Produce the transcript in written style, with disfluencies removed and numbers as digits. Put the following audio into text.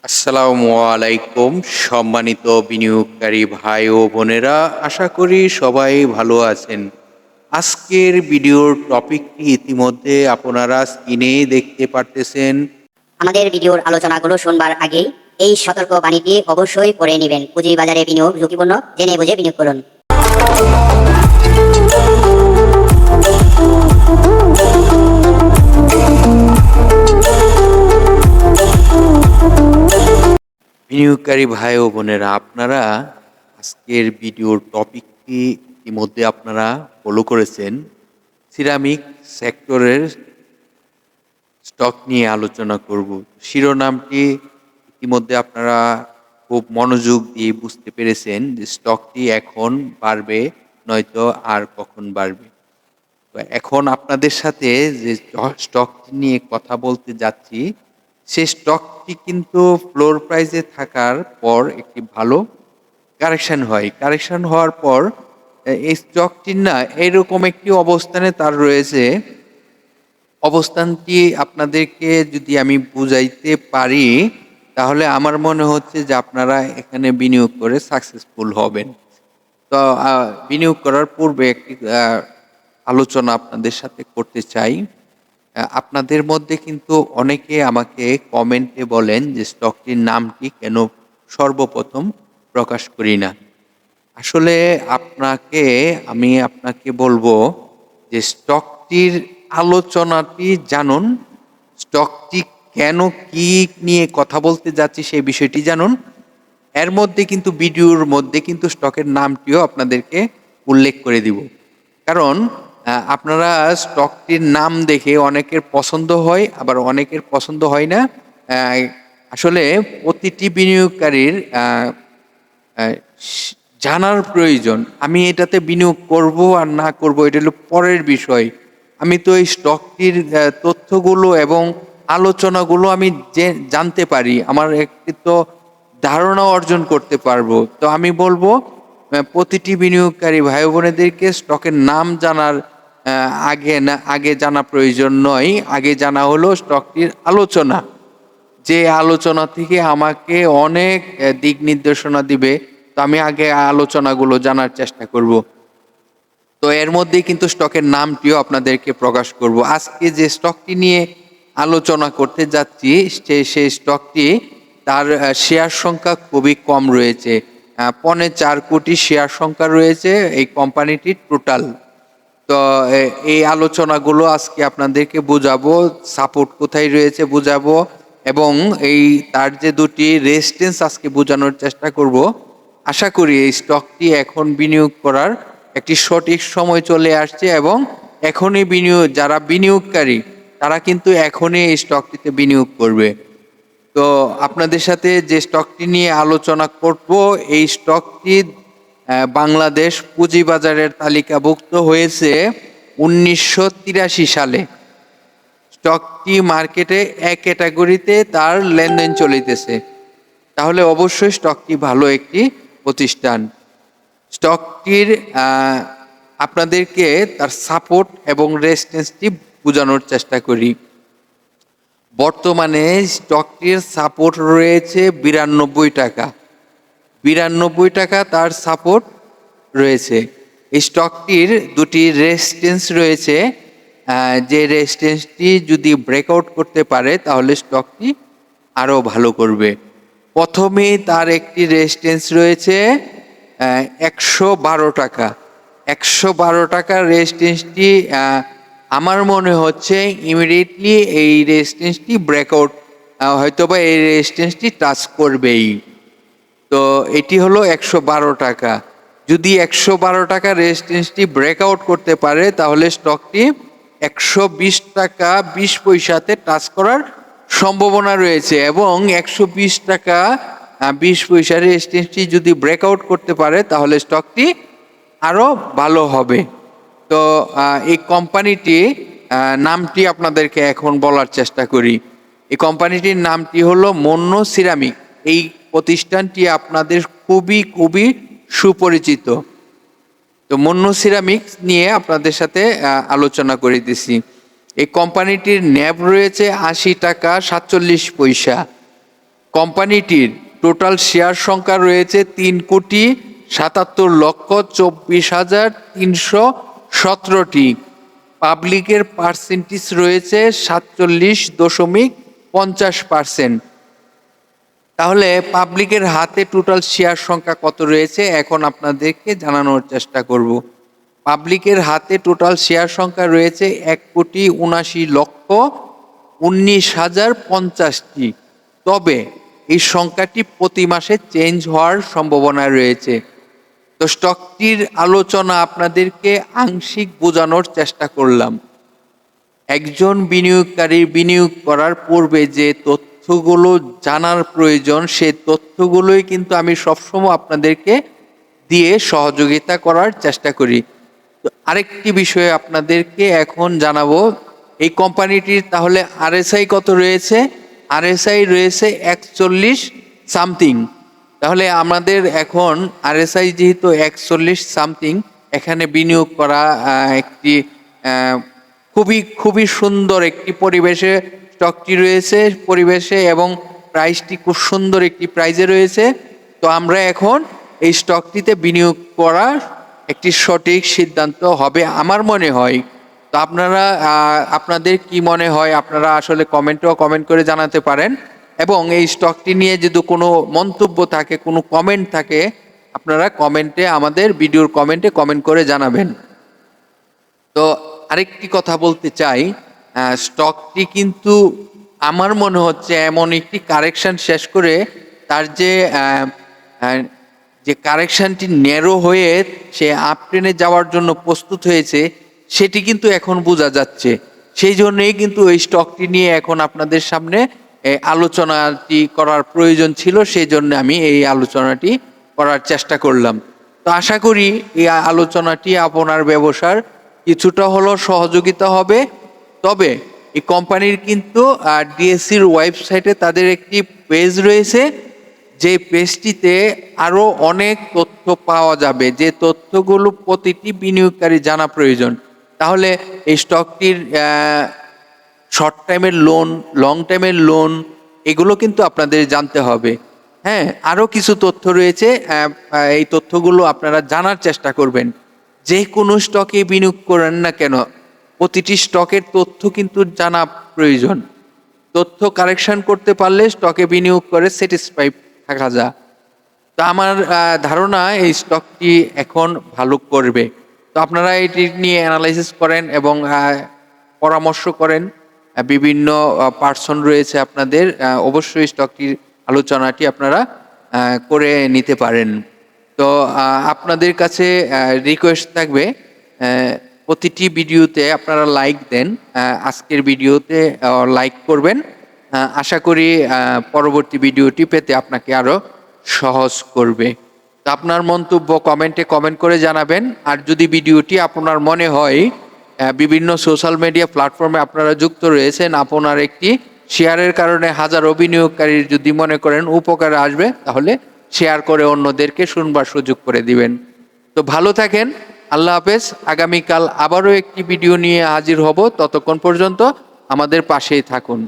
আসসালামু আলাইকুম সম্মানিত বিনিয়োগকারী ভাই ও বোনেরা, আশা করি সবাই ভালো আছেন। আজকের ভিডিওর টপিকটি ইতিমধ্যে আপনারা স্ক্রিনে দেখতে পারতেছেন। আমাদের ভিডিওর আলোচনাগুলো শুনবার আগেই এই সতর্ক বাণীটি অবশ্যই পড়ে নেবেন। পুঁজিবাজারে বিনিয়োগ ঝুঁকিপূর্ণ, জেনে বুঝে বিনিয়োগ করুন। বিনিয়োগকারী ভাই ও বোনেরা, আপনারা আজকের ভিডিওর টপিকটি ইতিমধ্যে আপনারা ফলো করেছেন। সিরামিক সেক্টরের স্টক নিয়ে আলোচনা করব। শিরোনামটি ইতিমধ্যে আপনারা খুব মনোযোগ দিয়ে বুঝতে পেরেছেন যে স্টকটি এখন বাড়বে, নয়তো আর কখন বাড়বে। তো এখন আপনাদের সাথে যে স্টকটি নিয়ে কথা বলতে যাচ্ছি, সেই স্টকটি কিন্তু ফ্লোর প্রাইসে থাকার পর একটি ভালো কারেকশন হয়। কারেকশন হওয়ার পর এই স্টকটির না এরকম একটি অবস্থানে তার রয়েছে। অবস্থানটি আপনাদেরকে যদি আমি বুঝাইতে পারি, তাহলে আমার মনে হচ্ছে যে আপনারা এখানে বিনিয়োগ করে সাকসেসফুল হবেন। তো বিনিয়োগ করার পূর্বে একটি আলোচনা আপনাদের সাথে করতে চাই। আপনাদের মধ্যে কিন্তু অনেকে আমাকে কমেন্টে বলেন যে স্টকটির নামটি কেন সর্বপ্রথম প্রকাশ করি না। আসলে আমি আপনাকে বলবো যে স্টকটির আলোচনাটি জানুন, স্টকটি কেন কি নিয়ে কথা বলতে যাচ্ছি সেই বিষয়টি জানুন। এর মধ্যে কিন্তু ভিডিওর মধ্যে কিন্তু স্টকের নামটিও আপনাদেরকে উল্লেখ করে দিব। কারণ আপনারা স্টকটির নাম দেখে অনেকের পছন্দ হয়, আবার অনেকের পছন্দ হয় না। আসলে প্রতিটি বিনিয়োগকারীর জানার প্রয়োজন, আমি এটাতে বিনিয়োগ করব আর না করব এটা হলো পরের বিষয়। আমি তো এই স্টকটির তথ্যগুলো এবং আলোচনাগুলো আমি জানতে পারি, আমার একটি তো ধারণা অর্জন করতে পারবো। তো আমি বলবো প্রতিটি বিনিয়োগকারী ভাই বোনেদেরকে স্টকের নাম জানার আগে জানা প্রয়োজন নয়। আগে জানা হলো স্টকটির আলোচনা, যে আলোচনা থেকে আমাকে অনেক দিক নির্দেশনা দিবে। তো আমি আগে আলোচনাগুলো জানার চেষ্টা করব। তো এর মধ্যেই কিন্তু স্টকের নামটিও আপনাদেরকে প্রকাশ করব। আজকে যে স্টকটি নিয়ে আলোচনা করতে যাচ্ছি, সেই স্টকটি তার শেয়ার সংখ্যা খুবই কম রয়েছে। 4.25 কোটি শেয়ার সংখ্যা রয়েছে এই কোম্পানিটির টোটাল। তো এই আলোচনাগুলো আজকে আপনাদেরকে বোঝাবো, সাপোর্ট কোথায় রয়েছে বোঝাবো, এবং তার যে দুটি রেজিস্ট্যান্স আজকে বোঝানোর চেষ্টা করব। আশা করি এই স্টকটি এখন বিনিয়োগ করার একটি সঠিক সময় চলে আসছে, এবং এখনই যারা বিনিয়োগকারী তারা কিন্তু এখনই এই স্টকটিতে বিনিয়োগ করবে। তো আপনাদের সাথে যে স্টকটি নিয়ে আলোচনা করব, এই স্টকটি বাংলাদেশ পুঁজিবাজারের তালিকাভুক্ত হয়েছে 1983 সালে। স্টকটি মার্কেটে এক ক্যাটাগরিতে তার লেনদেন চলিতেছে, তাহলে অবশ্যই স্টকটি ভালো একটি প্রতিষ্ঠান। স্টকটির আপনাদেরকে তার সাপোর্ট এবং রেজিস্ট্যান্সটি বোঝানোর চেষ্টা করি। বর্তমানে স্টকটির সাপোর্ট রয়েছে 92 টাকা। 92 টাকা তার সাপোর্ট রয়েছে। এই স্টকটির দুটি রেজিস্ট্যান্স রয়েছে, যে রেজিস্ট্যান্সটি যদি ব্রেকআউট করতে পারে তাহলে স্টকটি আরও ভালো করবে। প্রথমেই তার একটি রেজিস্ট্যান্স রয়েছে 112 টাকা। 112 টাকার রেজিস্ট্যান্সটি আমার মনে হচ্ছে ইমিডিয়েটলি এই রেজিস্ট্যান্সটি ব্রেকআউট, হয়তোবা এই রেজিস্ট্যান্সটি টাচ করবেই। তো এটি হলো 112 টাকা। যদি 112 টাকা রেজিস্ট্যান্সটি ব্রেকআউট করতে পারে তাহলে স্টকটি 120 টাকা 20 পয়সাতে টাচ করার সম্ভাবনা রয়েছে, এবং 120 টাকা 20 পয়সার রেজিস্ট্যান্সটি যদি ব্রেকআউট করতে পারে তাহলে স্টকটি আরও ভালো হবে। তো এই কোম্পানিটি নামটি আপনাদেরকে এখন বলার চেষ্টা করি। এই কোম্পানিটির নামটি হলো মন্য সিরামিক। এই প্রতিষ্ঠানটি আপনাদের খুবই খুবই সুপরিচিত। তো মন্য সিরামিক নিয়ে আপনাদের সাথে আলোচনা করে দিছি। এই কোম্পানিটির ন্যাব রয়েছে 80 টাকা 47 পয়সা। কোম্পানিটির টোটাল শেয়ার সংখ্যা রয়েছে 3,77,24,317টি। পাবলিকের পার্সেন্টেজ রয়েছে 47.50%। তাহলে পাবলিকের হাতে টোটাল শেয়ার সংখ্যা কত রয়েছে এখন আপনাদেরকে জানানোর চেষ্টা করব। পাবলিকের হাতে টোটাল শেয়ার সংখ্যা রয়েছে 1,79,19,050টি। তবে এই সংখ্যাটি প্রতি মাসে চেঞ্জ হওয়ার সম্ভাবনা রয়েছে। তো স্টকটির আলোচনা আপনাদেরকে আংশিক বোঝানোর চেষ্টা করলাম। একজন বিনিয়োগকারী বিনিয়োগ করার পূর্বে যে তথ্যগুলো জানার প্রয়োজন সেই তথ্যগুলোই কিন্তু আমি সবসময় আপনাদেরকে দিয়ে সহযোগিতা করার চেষ্টা করি। তো আরেকটি বিষয়ে আপনাদেরকে এখন জানাবো, এই কোম্পানিটির তাহলে আরএসআই কত রয়েছে? আরএসআই রয়েছে 41 সামথিং। তাহলে আমাদের এখন আরএসআই যেহেতু 41 সামথিং, এখানে বিনিয়োগ করা একটি খুবই সুন্দর একটি পরিবেশে স্টকটি রয়েছে পরিবেশে, এবং প্রাইসটি খুব সুন্দর একটি প্রাইজে রয়েছে। তো আমরা এখন এই স্টকটিতে বিনিয়োগ করা একটি সঠিক সিদ্ধান্ত হবে আমার মনে হয়। তো আপনাদের কি মনে হয় আপনারা আসলে কমেন্ট করে জানাতে পারেন, এবং এই স্টকটি নিয়ে যদি কোনো মন্তব্য থাকে, কোনো কমেন্ট থাকে, আপনারা কমেন্টে আমাদের ভিডিওর কমেন্ট করে জানাবেন। তো আরেকটি কথা বলতে চাই, স্টকটি কিন্তু আমার মনে হচ্ছে এমন একটি কারেকশন শেষ করে তার যে কারেকশনটি ন্যারো হয়ে সে আপট্রেনে যাওয়ার জন্য প্রস্তুত হয়েছে সেটি কিন্তু এখন বোঝা যাচ্ছে। সেই জন্যই কিন্তু এই স্টকটি নিয়ে এখন আপনাদের সামনে আলোচনাটি করার প্রয়োজন ছিল, সেই জন্য আমি এই আলোচনাটি করার চেষ্টা করলাম। তো আশা করি এই আলোচনাটি আপনার ব্যবসার কিছুটা হলেও সহযোগিতা হবে। তবে এই কোম্পানির কিন্তু ডিএসসির ওয়েবসাইটে তাদের একটি পেজ রয়েছে, যে পেজটিতে আরও অনেক তথ্য পাওয়া যাবে, যে তথ্যগুলো প্রতিটি বিনিয়োগকারী জানা প্রয়োজন। তাহলে এই স্টকটির শর্ট টাইমের লোন, লং টাইমের লোন, এগুলো কিন্তু আপনাদের জানতে হবে। হ্যাঁ, আরও কিছু তথ্য রয়েছে, এই তথ্যগুলো আপনারা জানার চেষ্টা করবেন। যে কোনো স্টকে বিনিয়োগ করেন না কেন, প্রতিটি স্টকের তথ্য কিন্তু জানা প্রয়োজন। তথ্য কারেকশন করতে পারলে স্টকে বিনিয়োগ করে স্যাটিসফাই থাকা যায়। তো আমার ধারণা এই স্টকটি এখন ভালো করবে। তো আপনারা এটি নিয়ে অ্যানালাইসিস করেন এবং পরামর্শ করেন। বিভিন্ন পার্সন রয়েছে আপনাদের, অবশ্যই স্টকটির আলোচনাটি আপনারা করে নিতে পারেন। তো আপনাদের কাছে রিকোয়েস্ট থাকবে, প্রতিটি ভিডিওতে আপনারা লাইক দেন। আজকের ভিডিওতে লাইক করবেন। আশা করি পরবর্তী ভিডিওটি পেতে আপনাকে আরও সহজ করবে। তো আপনার মন্তব্য কমেন্ট করে জানাবেন। আর যদি ভিডিওটি আপনার মনে হয় বিভিন্ন সোশ্যাল মিডিয়া প্ল্যাটফর্মে আপনারা যুক্ত রয়েছেন, আপনার একটি শেয়ারের কারণে হাজারো বিনিয়োগকারীর যদি মনে করেন উপকারে আসবে, তাহলে শেয়ার করে অন্যদেরকে শুনবার সুযোগ করে দিবেন। তো ভালো থাকেন, আল্লাহ হাফেজ। আগামীকাল আবারও একটি ভিডিও নিয়ে হাজির হব, ততক্ষণ পর্যন্ত আমাদের পাশেই থাকুন।